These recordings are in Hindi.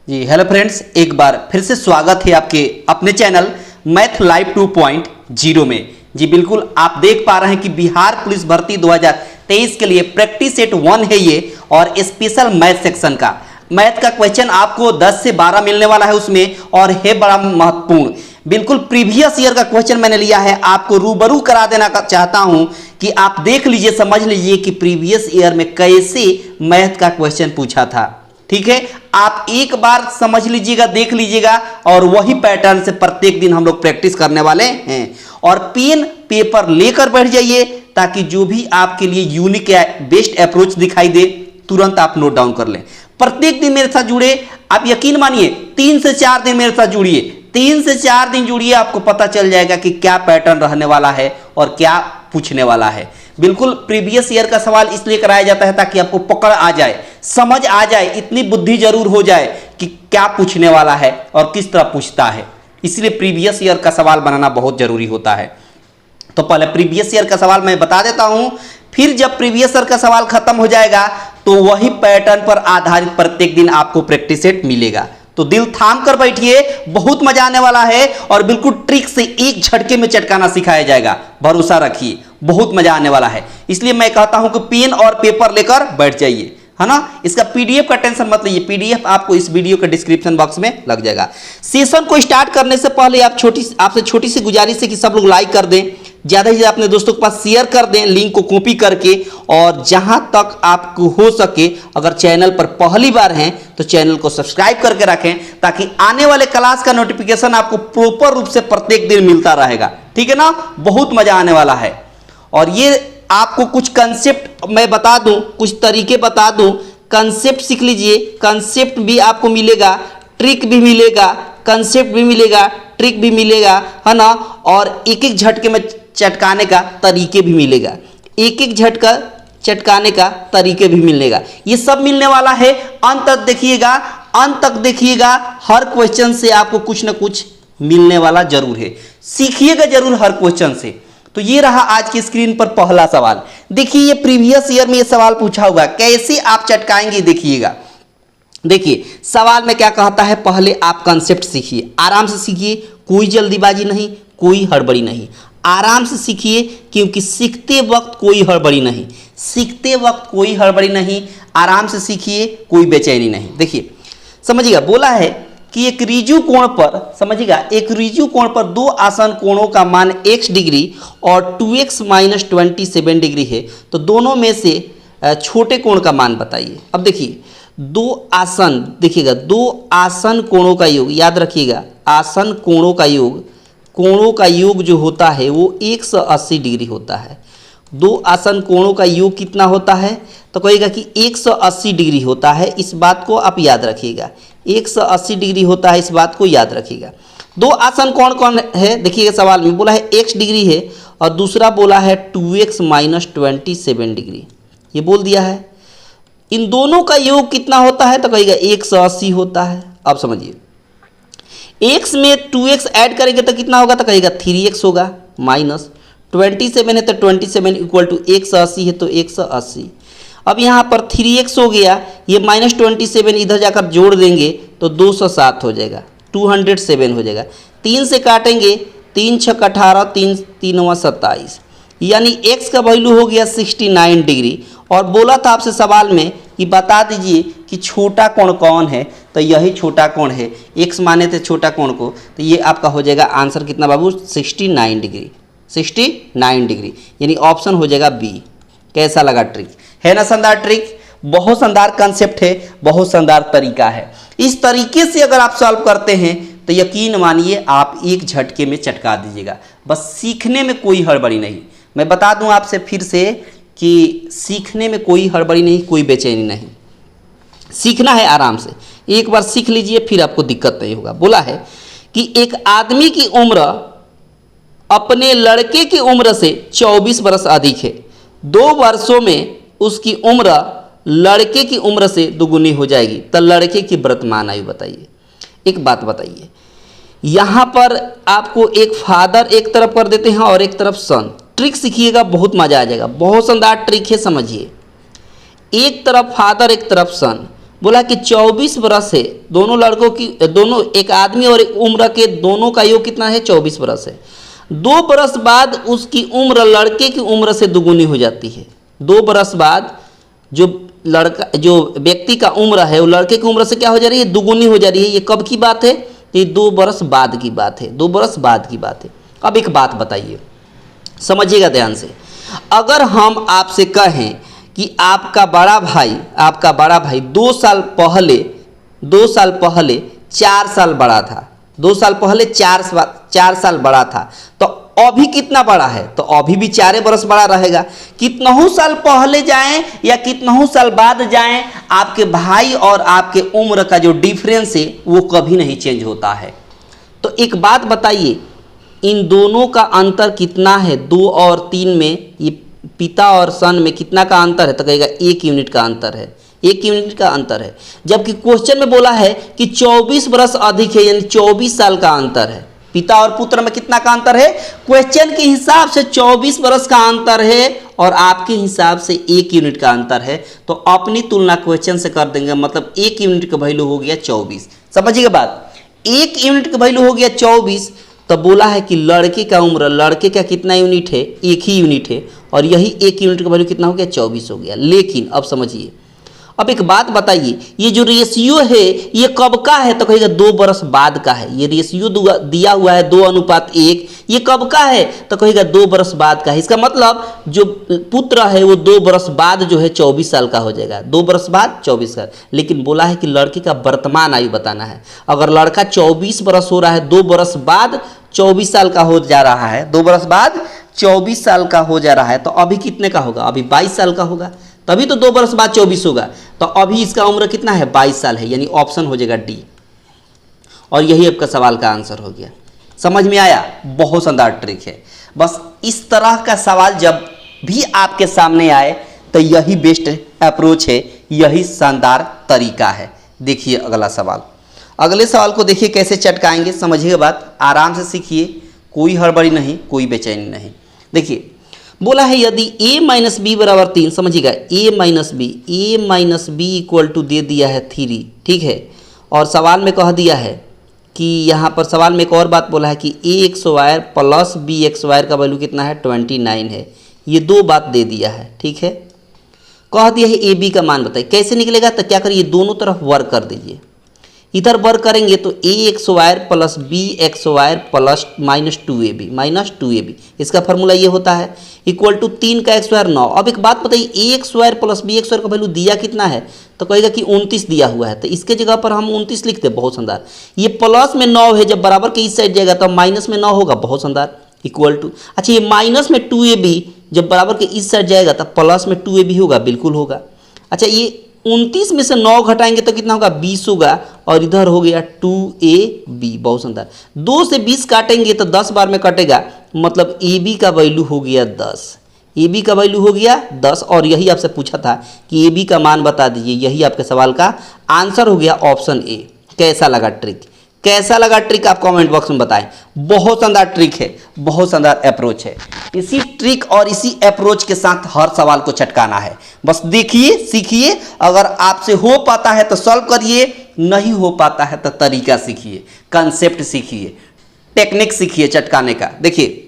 जी हेलो फ्रेंड्स, एक बार फिर से स्वागत है आपके अपने चैनल मैथ लाइव 2.0 में। जी बिल्कुल, आप देख पा रहे हैं कि बिहार पुलिस भर्ती 2023 के लिए प्रैक्टिस सेट 1 है ये, और स्पेशल मैथ सेक्शन का मैथ का क्वेश्चन आपको 10 से 12 मिलने वाला है उसमें, और है बड़ा महत्वपूर्ण। बिल्कुल प्रीवियस ईयर का क्वेश्चन मैंने लिया है, आपको रूबरू करा देना चाहता हूं कि आप देख लीजिए, समझ लीजिए कि प्रीवियस ईयर में कैसे मैथ का क्वेश्चन पूछा था। ठीक है, आप एक बार समझ लीजिएगा, देख लीजिएगा, और वही पैटर्न से प्रत्येक दिन हम लोग प्रैक्टिस करने वाले हैं। और पेन पेपर लेकर बैठ जाइए ताकि जो भी आपके लिए यूनिक या बेस्ट अप्रोच दिखाई दे तुरंत आप नोट डाउन कर लें। प्रत्येक दिन मेरे साथ जुड़े, आप यकीन मानिए 3 से 4 दिन मेरे साथ जुड़िए, 3 से 4 दिन जुड़िए, आपको पता चल जाएगा कि क्या पैटर्न रहने वाला है और क्या पूछने वाला है। बिल्कुल प्रीवियस ईयर का सवाल इसलिए कराया जाता है ताकि आपको पकड़ आ जाए, समझ आ जाए, इतनी बुद्धि जरूर हो जाए कि क्या पूछने वाला है और किस तरह पूछता है। इसलिए प्रीवियस ईयर का सवाल बनाना बहुत जरूरी होता है। तो पहले प्रीवियस ईयर का सवाल मैं बता देता हूं, फिर जब प्रीवियस ईयर का सवाल खत्म हो जाएगा तो वही पैटर्न पर आधारित प्रत्येक दिन आपको प्रैक्टिस सेट मिलेगा। तो दिल थाम कर बैठिए, बहुत मजा आने वाला है, और बिल्कुल ट्रिक से एक झटके में चटकाना सिखाया जाएगा, भरोसा रखिए, बहुत मजा आने वाला है। इसलिए मैं कहता हूं कि पेन और पेपर लेकर बैठ जाइए, है ना। इसका पीडीएफ का टेंशन मत लीजिए, पीडीएफ आपको इस वीडियो के डिस्क्रिप्शन बॉक्स में लग जाएगा। सेशन को स्टार्ट करने से पहले आपसे छोटी सी गुजारिश है कि सब लोग लाइक कर दें, ज़्यादा से ज़्यादा अपने दोस्तों के पास शेयर कर दें, लिंक को कॉपी करके, और जहां तक आपको हो सके अगर चैनल पर पहली बार हैं तो चैनल को सब्सक्राइब करके रखें, ताकि आने वाले क्लास का नोटिफिकेशन आपको प्रॉपर रूप से प्रत्येक दिन मिलता रहेगा। ठीक है ना, बहुत मजा आने वाला है। और ये आपको कुछ कंसेप्ट मैं बता दूं, कुछ तरीके बता दूं, कंसेप्ट सीख लीजिए, कंसेप्ट भी आपको मिलेगा, ट्रिक भी मिलेगा, कंसेप्ट भी मिलेगा, ट्रिक भी मिलेगा, है ना। और एक एक झटके में चटकाने का तरीके भी मिलेगा, एक एक झटका चटकाने का तरीके भी मिलेगा, ये सब मिलने वाला है। अंत तक देखिएगा, अंत तक देखिएगा, हर क्वेश्चन से आपको कुछ ना कुछ मिलने वाला जरूर है, सीखिएगा जरूर हर क्वेश्चन से। तो ये रहा आज की स्क्रीन पर पहला सवाल। देखिए ये प्रीवियस ईयर में ये सवाल पूछा हुआ, कैसे आप चटकाएंगे देखिएगा। देखिए सवाल में क्या कहता है, पहले आप कंसेप्ट सीखिए, आराम से सीखिए, कोई जल्दीबाजी नहीं, कोई हड़बड़ी नहीं, आराम से सीखिए, क्योंकि सीखते वक्त कोई हड़बड़ी नहीं, सीखते वक्त कोई हड़बड़ी नहीं, आराम से सीखिए, कोई बेचैनी नहीं। देखिए समझिएगा, बोला है कि एक रिजु कोण पर, समझिएगा, एक रिजु कोण पर 2 आसन कोणों का मान x डिग्री और 2x - 27 डिग्री है, तो दोनों में से छोटे कोण का मान बताइए। अब देखिए 2 आसन, देखिएगा 2 आसन कोणों का योग, याद रखिएगा, आसन कोणों का योग, कोणों का योग जो होता है वो 180 डिग्री होता है। 2 आसन कोणों का योग कितना होता है, तो कहेगा कि 180 डिग्री होता है, इस बात को आप याद रखिएगा, 180 डिग्री होता है, इस बात को याद रखिएगा। 2 आसन कौन कौन है, देखिएगा सवाल में बोला है x डिग्री है और दूसरा बोला है 2x - 27 डिग्री, ये बोल दिया है। इन दोनों का योग कितना होता है, तो कहेगा 180 होता है। अब समझिए x में 2x ऐड करेंगे तो कितना होगा, तो कहेगा 3x होगा, माइनस 27 है तो 27 इक्वल टू 180 है तो 180। अब यहाँ पर 3x हो गया, ये -27 इधर जाकर जोड़ देंगे तो 207 हो जाएगा, 207 हो जाएगा। 3 से काटेंगे, 3 × 18, 3 3 27, यानी x का वैल्यू हो गया 69 डिग्री। और बोला था आपसे सवाल में कि बता दीजिए कि छोटा कोण कौन है, तो यही छोटा कोण है, x माने थे छोटा कोण को, तो ये आपका हो जाएगा आंसर कितना बाबू, 69 डिग्री, 69 डिग्री, यानी ऑप्शन हो जाएगा बी। कैसा लगा ट्रिक, है ना शानदार ट्रिक, बहुत शानदार कंसेप्ट है, बहुत शानदार तरीका है। इस तरीके से अगर आप सॉल्व करते हैं तो यकीन मानिए आप एक झटके में चटका दीजिएगा, बस सीखने में कोई हड़बड़ी नहीं। मैं बता दूं आपसे फिर से कि सीखने में कोई हड़बड़ी नहीं, कोई बेचैनी नहीं, सीखना है आराम से, एक बार सीख लीजिए फिर आपको दिक्कत नहीं होगा। बोला है कि एक आदमी की उम्र अपने लड़के की उम्र से 24 वर्ष अधिक है, 2 वर्षों में उसकी उम्र लड़के की उम्र से दोगुनी हो जाएगी, तो लड़के की वर्तमान आयु बताइए। एक बात बताइए, यहाँ पर आपको एक फादर एक तरफ कर देते हैं और एक तरफ सन, ट्रिक सीखिएगा, बहुत मजा आ जाएगा, बहुत शानदार ट्रिक है, समझिए। एक तरफ फादर एक तरफ सन, बोला कि 24 बरस है, दोनों लड़कों की, दोनों एक आदमी और एक उम्र के दोनों का योग कितना है 24 बरस है। 2 बरस बाद उसकी उम्र लड़के की उम्र से दुगुनी हो जाती है। 2 बरस बाद जो व्यक्ति का उम्र है वो लड़के की उम्र से क्या हो जा रही है, दुगुनी हो जा रही है। ये कब की बात है, ये 2 बरस बाद की बात है, 2 बरस बाद की बात है। अब एक बात बताइए, समझिएगा ध्यान से। अगर हम आपसे कहें कि आपका बड़ा भाई 2 साल पहले 4 साल बड़ा था, 2 साल पहले 4 साल बड़ा था, तो अभी कितना बड़ा है, तो अभी भी 4 बरस बड़ा रहेगा। कितनहु साल पहले जाएं या कितनहु साल बाद जाएं, आपके भाई और आपके उम्र का जो डिफरेंस है वो कभी नहीं चेंज होता है। तो एक बात बताइए, इन दोनों का अंतर कितना है, 2 और 3 में, ये पिता और सन में कितना का अंतर है, तो कहेगा 1 यूनिट का अंतर है, 1 यूनिट का अंतर है। जबकि क्वेश्चन में बोला है कि 24 बरस अधिक है, यानी 24 साल का अंतर है। पिता और पुत्र में कितना का अंतर है, क्वेश्चन के हिसाब से 24 बरस का अंतर है और आपके हिसाब से 1 यूनिट का अंतर है। तो अपनी तुलना क्वेश्चन से कर देंगे, मतलब 1 यूनिट का वैल्यू हो गया 24। समझिएगा बात, 1 यूनिट का वैल्यू हो गया 24। तो बोला है कि लड़के का उम्र, लड़के का कितना यूनिट है, 1 ही यूनिट है, और यही 1 यूनिट का वैल्यू कितना हो गया 24 हो गया। लेकिन अब समझिए, अब एक बात बताइए, ये जो रेशियो है ये कब का है, तो कहेगा 2 बरस बाद का है। ये रेशियो दिया हुआ है 2:1, ये कब का है, तो कहेगा 2 बरस बाद का है। इसका मतलब जो पुत्र है वो 2 बरस बाद जो है 24 साल का हो जाएगा, 2 बरस बाद 24 साल। लेकिन बोला है कि लड़के का वर्तमान आयु बताना है। अगर लड़का 24 बरस हो रहा है, 2 बरस बाद 24 साल का हो जा रहा है, 2 बरस बाद 24 साल का हो जा रहा है, तो अभी कितने का होगा, अभी 22 साल का होगा, तभी तो 2 बरस बाद 24 होगा। तो अभी इसका उम्र कितना है, 22 साल है, यानी ऑप्शन हो जाएगा डी। और यही आपका सवाल का आंसर हो गया। समझ में आया, बहुत शानदार ट्रिक है। बस इस तरह का सवाल जब भी आपके सामने आए तो यही बेस्ट अप्रोच है, यही शानदार तरीका है। देखिए अगला सवाल, अगले सवाल को देखिए कैसे चटकाएंगे, समझिएगा बात, आराम से सीखिए, कोई हड़बड़ी नहीं, कोई बेचैनी नहीं। देखिए बोला है यदि a माइनस बी बराबर 3, समझिएगा a minus B equal to दे दिया है 3, ठीक है। और सवाल में कह दिया है कि यहाँ पर सवाल में एक और बात बोला है कि ax² प्लस bx² का वैल्यू कितना है 29 है। ये 2 बात दे दिया है, ठीक है। कह दिया है ab का मान बताइए, कैसे निकलेगा, तो क्या करिए दोनों तरफ वर्क कर दीजिए। इधर वर्क करेंगे तो ax² plus bx² plus -2ab, इसका फॉर्मूला ये होता है, इक्वल टू 3 का x² 9। अब एक बात बताइए, ax² प्लस bx² का वैल्यू दिया कितना है, तो कहेगा कि 29 दिया हुआ है, तो इसके जगह पर हम 29 लिखते हैं, बहुत शानदार। ये प्लस में 9 है, जब बराबर के इस साइड जाएगा तो माइनस में 9 होगा, बहुत शानदार, इक्वल टू, अच्छा ये माइनस में 2ab जब बराबर के इस साइड जाएगा तो प्लस में 2ab होगा, बिल्कुल होगा। अच्छा ये 29 में से 9 घटाएंगे तो कितना होगा 20 होगा, और इधर हो गया 2ab, बहुत सुंदर। 2 से 20 काटेंगे तो 10 बार में कटेगा, मतलब ab का वैल्यू हो गया 10, ab का वैल्यू हो गया 10। और यही आपसे पूछा था कि ab का मान बता दीजिए, यही आपके सवाल का आंसर हो गया ऑप्शन ए। कैसा लगा ट्रिक, कैसा लगा ट्रिक, आप कमेंट बॉक्स में बताएं। बहुत शानदार ट्रिक है, बहुत शानदार अप्रोच है। इसी ट्रिक और इसी अप्रोच के साथ हर सवाल को चटकाना है। बस देखिए, सीखिए, अगर आपसे हो पाता है तो सॉल्व करिए, नहीं हो पाता है तो तरीका सीखिए, कंसेप्ट सीखिए, टेक्निक सीखिए चटकाने का। देखिए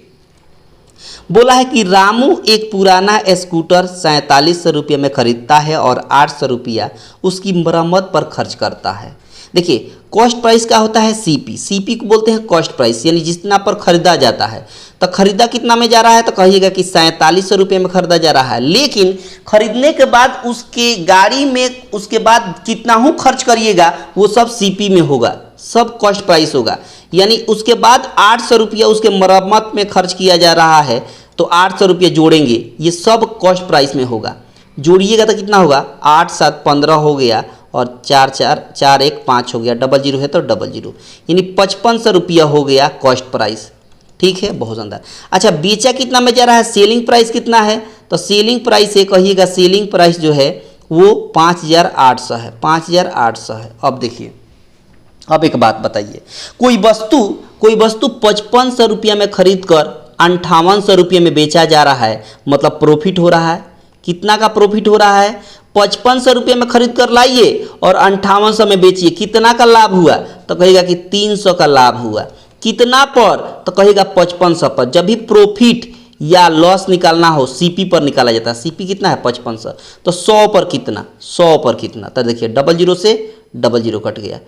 बोला है कि रामू एक पुराना स्कूटर 4700 रुपये में खरीदता है और 800 रुपया उसकी मरम्मत पर खर्च करता है। देखिए कॉस्ट प्राइस क्या होता है, सीपी को बोलते हैं कॉस्ट प्राइस, यानी जितना पर खरीदा जाता है। तो खरीदा कितना में जा रहा है, तो कहिएगा कि 4700 रुपये में खरीदा जा रहा है। लेकिन खरीदने के बाद उसके गाड़ी में उसके बाद कितना हूँ खर्च करिएगा, वो सब सीपी में होगा, सब कॉस्ट प्राइस होगा। यानी उसके बाद 800 रुपया उसके मरम्मत में खर्च किया जा रहा है, तो 800 रुपये जोड़ेंगे, ये सब कॉस्ट प्राइस में होगा। जोड़िएगा तो कितना होगा, 8 7 15 हो गया, और 4 4 4 1 5 हो गया, 00 है तो 00, यानी 5500 रुपया हो गया कॉस्ट प्राइस। ठीक है, बहुत शानदार। अच्छा बेचा कितना में जा रहा है, सेलिंग प्राइस कितना है, तो सेलिंग प्राइस है, कहिएगा सेलिंग प्राइस जो है वो 5800 है, 5800 है। अब देखिए, अब एक बात बताइए, कोई वस्तु 5500 रुपया में खरीद कर 5800 रुपये में बेचा जा रहा है, मतलब प्रॉफिट हो रहा है। कितना का प्रॉफिट हो रहा है, 5500 रुपये में खरीद कर लाइए और 5800 में बेचिए, कितना का लाभ हुआ? तो कहेगा कि 300 का लाभ हुआ। कितना पर? तो कहेगा 5500 पर। जब भी प्रॉफिट या लॉस निकालना हो सीपी पर निकाला जाता है। सीपी कितना है? 5500। तो 100 पर कितना? 100 पर कितना? तो देखिए 00 से 00 कट गया।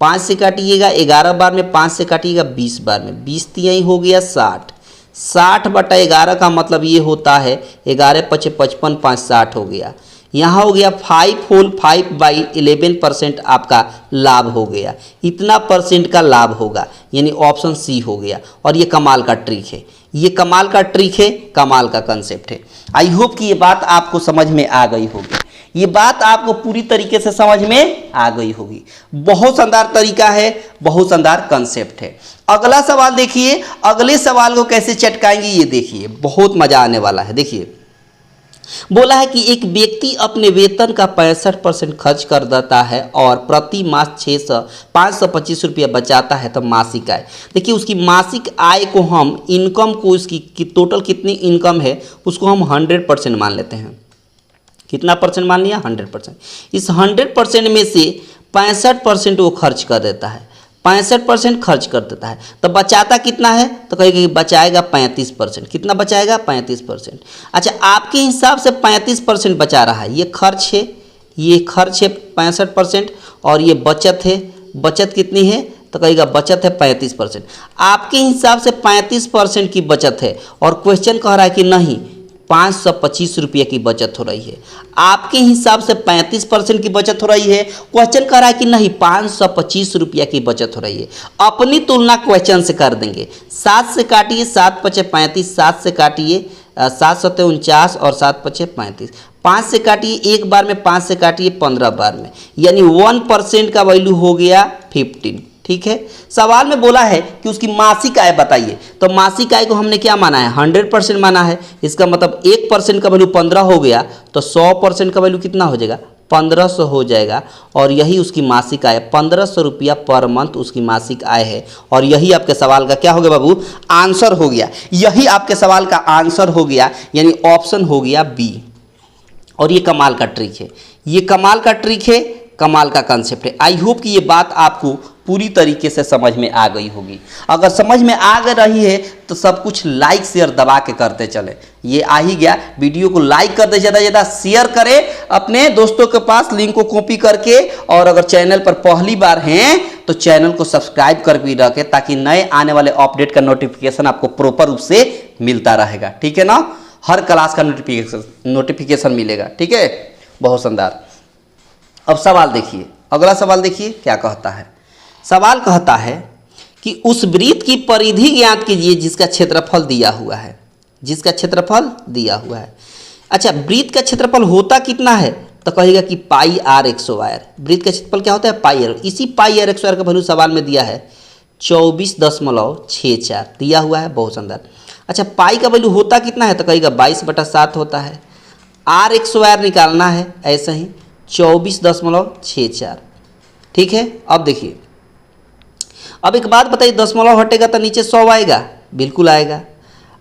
5 से काटिएगा 11 बार में, 5 से काटिएगा 20 बार में, 20 तिहाई हो गया 60। 60 बटा 11 का मतलब ये होता है 11 पचे 55, 5 60 हो गया। यहाँ हो गया 5 होल 5 बाई 11% आपका लाभ हो गया। इतना परसेंट का लाभ होगा, यानी ऑप्शन सी हो गया। और ये कमाल का ट्रिक है, ये कमाल का ट्रिक है, कमाल का कंसेप्ट है। आई होप कि ये बात आपको समझ में आ गई होगी, ये बात आपको पूरी तरीके से समझ में आ गई होगी। बहुत शानदार तरीका है, बहुत शानदार कंसेप्ट है। अगला सवाल देखिए, अगले सवाल को कैसे चटकाएंगे ये देखिए, बहुत मजा आने वाला है। देखिए बोला है कि एक व्यक्ति अपने वेतन का 65% खर्च कर देता है और प्रति मास 525 रुपया बचाता है, तो मासिक आय। देखिए उसकी मासिक आय को हम इनकम को, उसकी टोटल कितनी इनकम है उसको हम 100% मान लेते हैं। कितना परसेंट मान लिया? 100%। इस 100% में से 65% वो खर्च कर देता है, 65% खर्च कर देता है, तो बचाता कितना है? तो कहेगा कि बचाएगा 35%। कितना बचाएगा? 35%। अच्छा, आपके हिसाब से 35% बचा रहा है, ये खर्च है, ये खर्च है 65% और ये बचत है। बचत कितनी है? तो कहेगा बचत है 35%। आपके हिसाब से 35% की बचत है और क्वेश्चन कह रहा है कि नहीं 525 रुपये की बचत हो रही है। आपके हिसाब से 35% की बचत हो रही है, क्वेश्चन कर रहा है कि नहीं 525 रुपये की बचत हो रही है। अपनी तुलना क्वेश्चन से कर देंगे। 7 से काटिए, 7 पचे 35, 7 से काटिए 7 सत्ते 49 और 7 पचे 35। 5 से काटिए एक बार में, 5 से काटिए 15 बार में, यानी 1% का वैल्यू हो गया 15। ठीक है, सवाल में बोला है कि उसकी मासिक आय बताइए, तो मासिक आय को हमने क्या माना है? 100% माना है। इसका मतलब 1% का वैल्यू 15 हो गया, तो 100% का वैल्यू कितना हो जाएगा? 1500 हो जाएगा। और यही उसकी मासिक आय, 1500 रुपया पर मंथ उसकी मासिक आय है। और यही आपके सवाल का क्या हो गया बाबू? आंसर हो गया। यही आपके सवाल का आंसर हो गया, यानी ऑप्शन हो गया बी। और ये कमाल का ट्रिक है, ये कमाल का ट्रिक है, कमाल का कंसेप्ट है। आई होप कि ये बात आपको पूरी तरीके से समझ में आ गई होगी। अगर समझ में आ गई रही है तो सब कुछ लाइक शेयर दबा के करते चले। ये आ ही गया, वीडियो को लाइक कर दे, ज़्यादा ज़्यादा शेयर करें अपने दोस्तों के पास, लिंक को कॉपी करके। और अगर चैनल पर पहली बार हैं तो चैनल को सब्सक्राइब कर भी रखें, ताकि नए आने वाले अपडेट का नोटिफिकेशन आपको प्रॉपर रूप से मिलता रहेगा। ठीक है ना, हर क्लास का नोटिफिकेशन मिलेगा। ठीक है, बहुत शानदार। अब सवाल देखिए, अगला सवाल देखिए क्या कहता है। सवाल कहता है कि उस वृत्त की परिधि ज्ञात कीजिए जिसका क्षेत्रफल दिया हुआ है, जिसका क्षेत्रफल दिया हुआ है। अच्छा, वृत्त का क्षेत्रफल होता कितना है? तो कहेगा कि पाई आर एक्स वायर। वृत्त का क्षेत्रफल क्या होता है? पाई आर। इसी पाई आर एक्स वायर का वैल्यू सवाल में दिया है 24.64 दिया हुआ है। बहुत शानदार। अच्छा, पाई का वैल्यू होता कितना है? तो कहेगा 22/7 होता है। आर एक्स वायर निकालना है, ऐसा ही 24.64। ठीक है, अब देखिए, अब एक बात बताइए, दशमलव हटेगा तो नीचे 100 आएगा? बिल्कुल आएगा।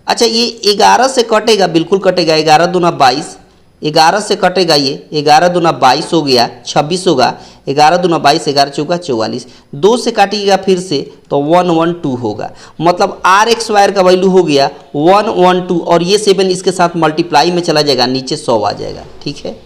अच्छा, ये 11 से कटेगा? बिल्कुल कटेगा। 11 दूना 22, 11 से कटेगा, ये 11 दूना 22 हो गया, 26 होगा। 11 दूना 22, 11 चौका 44। 2 से काटिएगा फिर से तो 112 होगा। मतलब आर एक्स वायर का वैल्यू हो गया 112, और ये 7 इसके साथ मल्टीप्लाई में चला जाएगा, नीचे 100 आ जाएगा। ठीक है,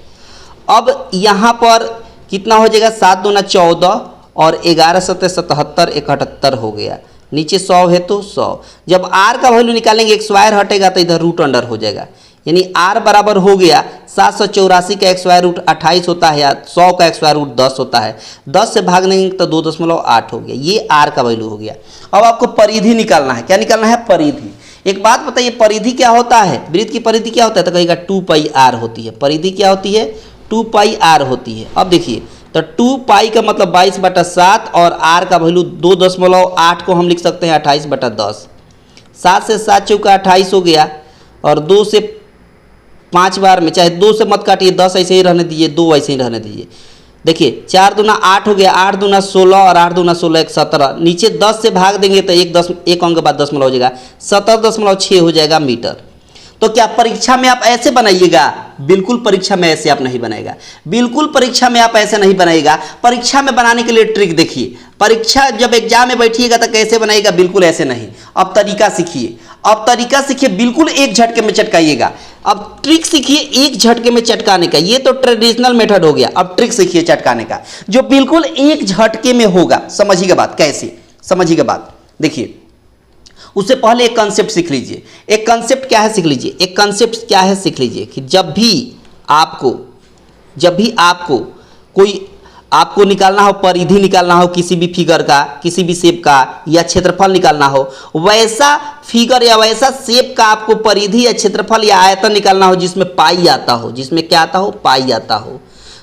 अब यहाँ पर कितना हो जाएगा? 7 दूना 14 और 11 सत्ते 77, 71 हो गया। नीचे 100 है तो 100। जब आर का वैल्यू निकालेंगे, एक स्क्वायर हटेगा तो इधर रूट अंडर हो जाएगा, यानी आर बराबर हो गया 784 का स्क्वायर रूट 28 होता है, या 100 का स्क्वायर रूट 10 होता है। 10 से भाग देंगे तो 2.8 हो गया। ये आर का वैल्यू हो गया। अब आपको परिधि निकालना है। क्या निकालना है? परिधि। एक बात बताइए, परिधि क्या होता है? वृत्त की परिधि क्या होता है? तो कहेगा 2 पाई आर होती है। परिधि क्या होती है? 2 पाई आर होती है। अब देखिए, तो 2 पाई का मतलब 22/7 और आर का वैल्यू 2.8 को हम लिख सकते हैं 28/10। 7 से 7 चौका 28 हो गया, और 2 से 5 बार में, चाहे 2 से मत काटिए, 10 ऐसे ही रहने दीजिए, 2 ऐसे ही रहने दीजिए। देखिए 4 दूना 8 हो गया, 8 दूना 16 और 8 दूना 16 17। नीचे 10 से भाग देंगे तो एक अंक के बाद दशमलव हो जाएगा, 17.6 हो जाएगा मीटर। तो क्या परीक्षा में आप ऐसे बनाइएगा? बिल्कुल परीक्षा में ऐसे आप नहीं बनाएगा, बिल्कुल परीक्षा में आप ऐसे नहीं बनाएगा। परीक्षा में बनाने के लिए ट्रिक देखिए, परीक्षा जब एग्जाम में बैठिएगा तो कैसे बनाइएगा? बिल्कुल ऐसे नहीं। अब तरीका सीखिए, अब तरीका सीखिए, बिल्कुल एक झटके में चटकाइएगा। अब ट्रिक सीखिए एक झटके में चटकाने का, ये तो ट्रेडिशनल मेथड हो गया। अब ट्रिक सीखिए चटकाने का जो बिल्कुल एक झटके में होगा। समझिएगा बात कैसे, समझिएगा बात। देखिए उससे पहले एक कंसेप्ट सीख लीजिए। एक कंसेप्ट क्या है सीख लीजिए, एक कंसेप्ट क्या है सीख लीजिए कि जब भी आपको कोई आपको निकालना हो, परिधि निकालना हो किसी भी फिगर का, किसी भी शेप का, या क्षेत्रफल निकालना हो, वैसा फिगर या वैसा शेप का आपको परिधि या क्षेत्रफल या आयतन निकालना हो जिसमें पाई आता हो, जिसमें क्या आता हो? पाई आता हो,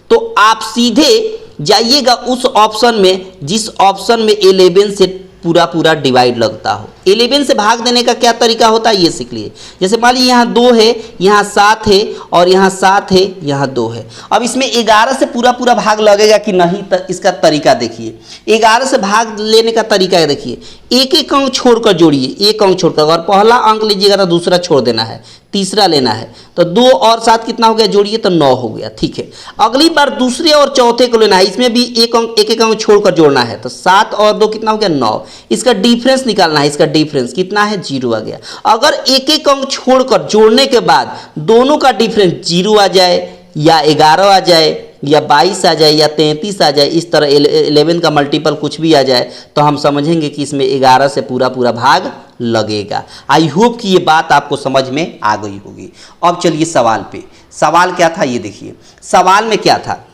तो आप सीधे जाइएगा उस ऑप्शन में जिस ऑप्शन में 11 से पूरा डिवाइड लगता हो। 11 से भाग देने का क्या तरीका होता है ये सीख लिए। जैसे मान लीजिए यहाँ 2 है, यहाँ 7 है, और यहाँ 7 है, यहाँ 2 है। अब इसमें 11 से पूरा भाग लगेगा कि नहीं? इसका तरीका देखिए। 11 से भाग लेने का तरीका देखिए, एक एक अंक छोड़कर जोड़िए, एक अंक छोड़कर। अगर पहला अंक लीजिएगा तो दूसरा छोड़ देना है, तीसरा लेना है। तो 2 और 7 कितना हो गया? जोड़िए तो 9 हो गया। ठीक है, अगली बार दूसरे और चौथे को लेना है, इसमें भी एक एक अंक छोड़कर जोड़ना है। तो 7 और 2 कितना हो गया? 9। इसका डिफरेंस निकालना है, इसका डिफरेंस कितना है? 0 आ गया। अगर एक एक अंक छोड़कर जोड़ने के बाद दोनों का डिफरेंस 0 आ जाए, या 11 आ जाए, या 22 आ जाए, या 33 आ जाए, इस तरह 11 का मल्टीपल कुछ भी आ जाए, तो हम समझेंगे कि इसमें 11 से पूरा भाग लगेगा। आई होप कि ये बात आपको समझ में आ गई होगी। अब चलिए सवाल पे। सवाल क्या था ये देखिए। सवाल में क्या था?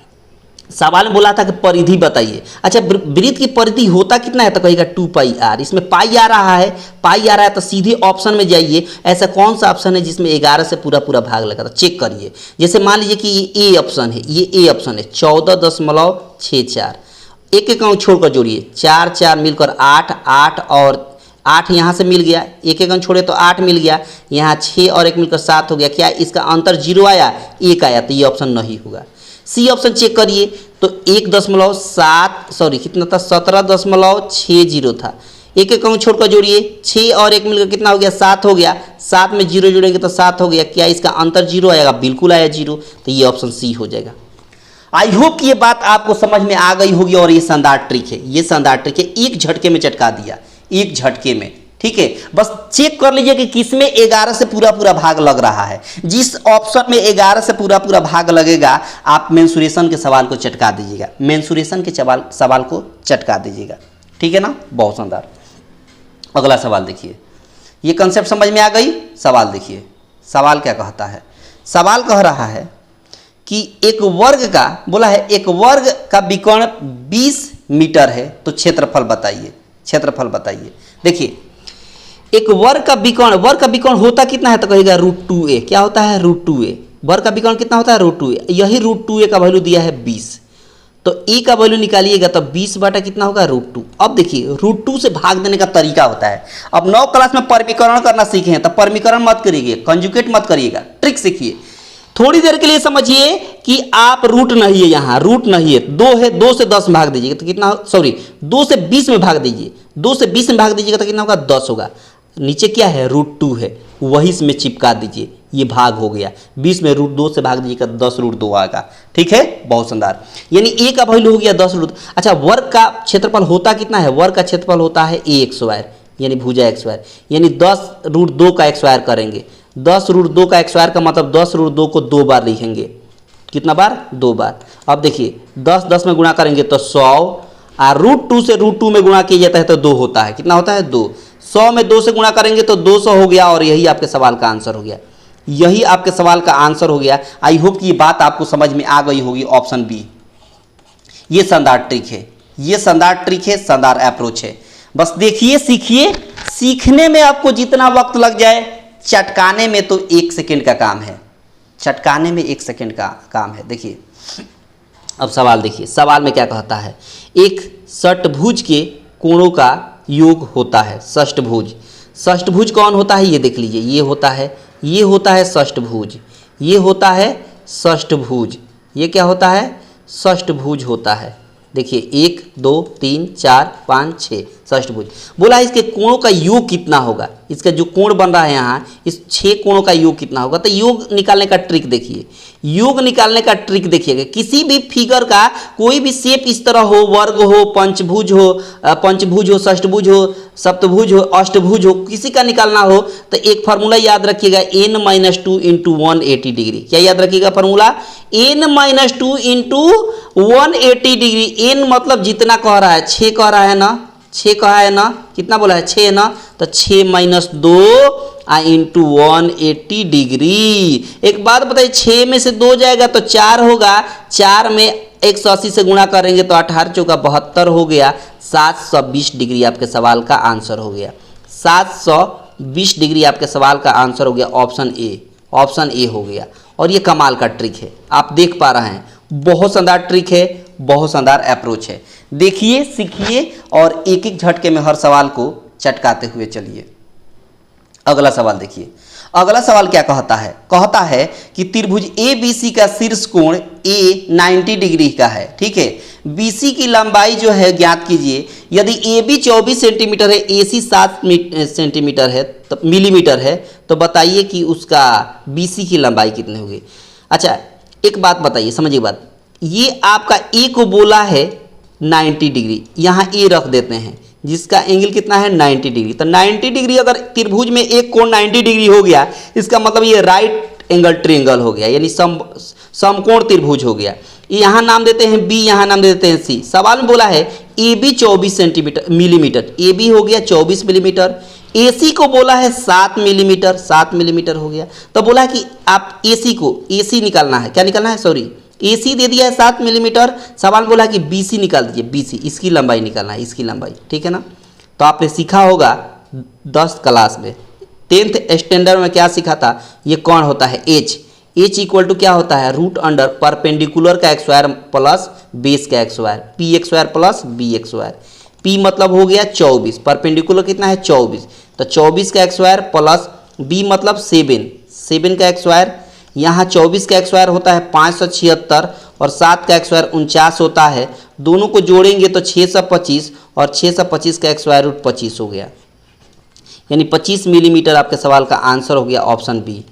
सवाल में बोला था कि परिधि बताइए। अच्छा, वृत्त की परिधि होता कितना है? तो कहेगा 2πr। इसमें पाई आ रहा है, पाई आ रहा है तो सीधे ऑप्शन में जाइए। ऐसा कौन सा ऑप्शन है जिसमें 11 से पूरा भाग लगा? तो चेक करिए। जैसे मान लीजिए कि ये ए ऑप्शन है, ये ए ऑप्शन है, 14.64। एक एक अंक छोड़कर जोड़िए, 4 4 मिलकर 8, 8 और 8 यहाँ से मिल गया, एक एक अंक छोड़े तो 8 मिल गया, यहाँ 6 और 1 मिलकर 7 हो गया। क्या इसका अंतर 0 आया? 1 आया, तो ये ऑप्शन नहीं होगा। सी ऑप्शन चेक कितना था? 17.60 था। एक एक अंक छोड़कर जोड़िए, 6 और 1 मिलकर कितना हो गया? 7 हो गया। 7 में 0 जोड़ेंगे तो 7 हो गया। क्या इसका अंतर 0 आएगा? बिल्कुल आया 0, तो ये ऑप्शन सी हो जाएगा। आई होप कि ये बात आपको समझ में आ गई होगी। और ये शानदार ट्रिक है, ये शानदार ट्रिक है, एक झटके में चटका दिया, एक झटके में। ठीक है, बस चेक कर लीजिए कि किसमें 11 से पूरा भाग लग रहा है। जिस ऑप्शन में 11 से पूरा भाग लगेगा, आप मेंसुरेशन के सवाल को चटका दीजिएगा, मेंसुरेशन के सवाल को चटका दीजिएगा। ठीक है ना, बहुत शानदार। अगला सवाल देखिए, ये कंसेप्ट समझ में आ गई। सवाल देखिए, सवाल क्या कहता है? सवाल कह रहा है कि एक वर्ग का, बोला है एक वर्ग का विकर्ण 20 मीटर है, तो क्षेत्रफल बताइए, क्षेत्रफल बताइए। देखिए एक वर्ग का विकर्ण होता कितना है? तो कहेगा √2a। क्या होता है? √2a। वर्ग का विकर्ण कितना होता है? √2a। यही √2a का वैल्यू दिया है 20, तो a का वैल्यू निकालिएगा तो 20 बटा कितना होगा? √2। अब देखिए √2 से भाग देने का तरीका होता है। अब 9 क्लास में परमीकरण करना सीखे हैं, तो परमीकरण मत करिएगा, कंजुगेट मत करिएगा, ट्रिक सीखिए। थोड़ी देर के लिए समझिए कि आप रूट नहीं है, यहाँ रूट नहीं है, 2 है, 2 से 10 में भाग दीजिएगा तो कितना? 2 से 20 में भाग दीजिए, 2 से 20 में भाग दीजिएगा तो कितना होगा? 10 होगा। नीचे क्या है? √2 है, वही इसमें चिपका दीजिए, ये भाग हो गया। 20 में √2 से भाग दीजिएगा 10 √2 आएगा। ठीक है, बहुत शानदार। यानी a का वैल्यू हो गया 10 √2। अच्छा, वर्ग का क्षेत्रफल होता कितना है? वर्ग का क्षेत्रफल होता है a², यानी भुजा x², यानी 10 √2 का x² करेंगे। 10 √2 का x² का मतलब 10 √2 को 2 बार लिखेंगे। कितना बार? 2 बार। अब देखिए 10 10 में गुणा करेंगे तो 100, और √2 से √2 में गुणा किया जाता है तो 2 होता है। कितना होता है? 2। 100 में 2 से गुणा करेंगे तो 200 हो गया, और यही आपके सवाल का आंसर हो गया, यही आपके सवाल का आंसर हो गया। आई होप कि ये बात आपको समझ में आ गई होगी। ऑप्शन बी, ये शानदार ट्रिक है, ये शानदार ट्रिक है, शानदार अप्रोच है। बस देखिए, सीखिए। सीखने में आपको जितना वक्त लग जाए, चटकाने में तो 1 सेकेंड का काम है, चटकाने में 1 सेकेंड का काम है। देखिए अब सवाल देखिए, सवाल में क्या कहता है? एक षटभुज के कोणों का योग होता है षष्ठभुज। षष्ठभुज कौन होता है? ये देख लीजिए, ये होता है षष्ठभुज, ये होता है षष्ठभुज, ये क्या होता है? षष्ठभुज होता है। देखिए 1 2 3 4 5 6 षष्ठभुज। बोला इसके कोणों का योग कितना होगा, इसका जो कोण बन रहा है यहाँ, इस 6 कोणों का योग कितना होगा। तो योग निकालने का ट्रिक देखिए, योग निकालने का ट्रिक देखिएगा। किसी भी फिगर का कोई भी शेप इस तरह हो, वर्ग हो, पंचभुज हो, षष्ठभुज हो, सप्तभुज हो, अष्टभुज हो, किसी का निकालना हो तो एक फार्मूला याद रखिएगा, n-2 इंटू 180 डिग्री। क्या याद रखिएगा formula, n-2 into 180 degree. n मतलब जितना कह रहा है, 6 कह रहा है ना, 6 कहा है ना, कितना बोला है, 6 ना, तो 6 - 2 इंटू 180 डिग्री। एक बात बताइए, 6 में से 2 जाएगा तो 4 होगा, 4 में 180 से गुणा करेंगे तो 18 चौका 72 हो गया। 720 डिग्री आपके सवाल का आंसर हो गया। 720 डिग्री आपके सवाल का आंसर हो गया। ऑप्शन ए, ऑप्शन ए हो गया। और ये कमाल का ट्रिक है, आप देख पा रहे हैं, बहुत शानदार ट्रिक है, बहुत शानदार अप्रोच है। देखिए, सीखिए और एक एक झटके में हर सवाल को चटकाते हुए चलिए। अगला सवाल देखिए, अगला सवाल क्या कहता है, कहता है कि त्रिभुज ABC का शीर्ष कोण A 90 डिग्री का है, ठीक है। BC की लंबाई जो है ज्ञात कीजिए। यदि AB 24 सेंटीमीटर है, AC 7 सेंटीमीटर है, तो मिलीमीटर है, तो बताइए कि उसका BC की लंबाई कितनी होगी। अच्छा, एक बात बताइए, समझिए बात, ये आपका A को बोला है 90 डिग्री, यहाँ A रख देते हैं, जिसका एंगल कितना है 90 डिग्री। तो 90 डिग्री अगर त्रिभुज में एक कोण 90 डिग्री हो गया, इसका मतलब ये राइट एंगल ट्रायंगल हो गया, यानी समकोण त्रिभुज हो गया। यहाँ नाम देते हैं B, यहाँ नाम देते हैं C। सवाल में बोला है AB 24 सेंटीमीटर मिलीमीटर, AB हो गया 24 मिलीमीटर, AC को बोला है 7 मिलीमीटर, 7 मिलीमीटर हो गया। तो बोला कि आप AC निकालना है, क्या निकालना है, सॉरी, AC दे दिया है 7 मिलीमीटर। सवाल बोला कि BC निकाल दीजिए, BC इसकी लंबाई निकालना है, इसकी लंबाई, ठीक है ना। तो आपने सीखा होगा 10 क्लास में, 10th स्टैंडर्ड में क्या सीखा था, ये कौन होता है H इक्वल टू क्या होता है, रूट अंडर परपेंडिकुलर का x² प्लस बेस का x², px² plus bx²। p मतलब हो गया 24, परपेंडिकुलर कितना है 24, तो 24 का x² प्लस b मतलब 7 का x²। यहाँ 24 का x² होता है 576 और 7 का x² 49 होता है। दोनों को जोड़ेंगे तो 625 और 625 का x² रूट 25 हो गया, यानी 25 मिलीमीटर आपके सवाल का आंसर हो गया। Option B,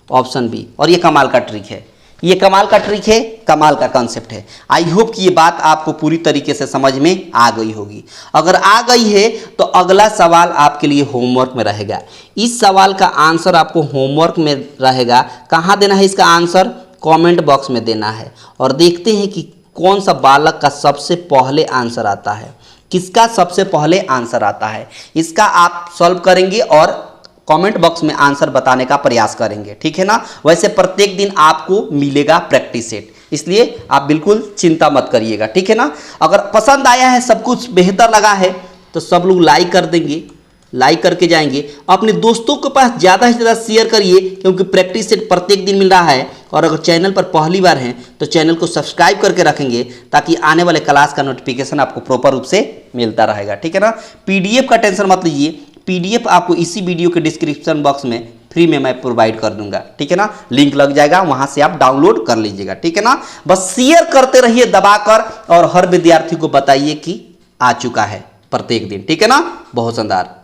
option B. और ये कमाल का ट्रिक है, ये कमाल का ट्रिक है, कमाल का कॉन्सेप्ट है। आई होप कि ये बात आपको पूरी तरीके से समझ में आ गई होगी। अगर आ गई है तो अगला सवाल आपके लिए होमवर्क में रहेगा। इस सवाल का आंसर आपको होमवर्क में रहेगा। कहाँ देना है इसका आंसर, कमेंट बॉक्स में देना है। और देखते हैं कि कौन सा बालक का सबसे पहले आंसर आता है, किसका सबसे पहले आंसर आता है, इसका आप सॉल्व करेंगे और कमेंट बॉक्स में आंसर बताने का प्रयास करेंगे, ठीक है ना। वैसे प्रत्येक दिन आपको मिलेगा प्रैक्टिस सेट, इसलिए आप बिल्कुल चिंता मत करिएगा, ठीक है ना। अगर पसंद आया है, सब कुछ बेहतर लगा है, तो सब लोग लाइक कर देंगे, लाइक करके जाएंगे। अपने दोस्तों के पास ज़्यादा से ज़्यादा शेयर करिए, क्योंकि प्रैक्टिस सेट प्रत्येक दिन मिल रहा है। और अगर चैनल पर पहली बार हैं तो चैनल को सब्सक्राइब करके रखेंगे, ताकि आने वाले क्लास का नोटिफिकेशन आपको प्रॉपर रूप से मिलता रहेगा, ठीक है ना। PDF का टेंशन मत लीजिए, PDF आपको इसी वीडियो के डिस्क्रिप्शन बॉक्स में फ्री में मैं प्रोवाइड कर दूंगा, ठीक है ना। लिंक लग जाएगा, वहां से आप डाउनलोड कर लीजिएगा, ठीक है ना। बस शेयर करते रहिए दबाकर, और हर विद्यार्थी को बताइए कि आ चुका है प्रत्येक दिन, ठीक है ना। बहुत शानदार।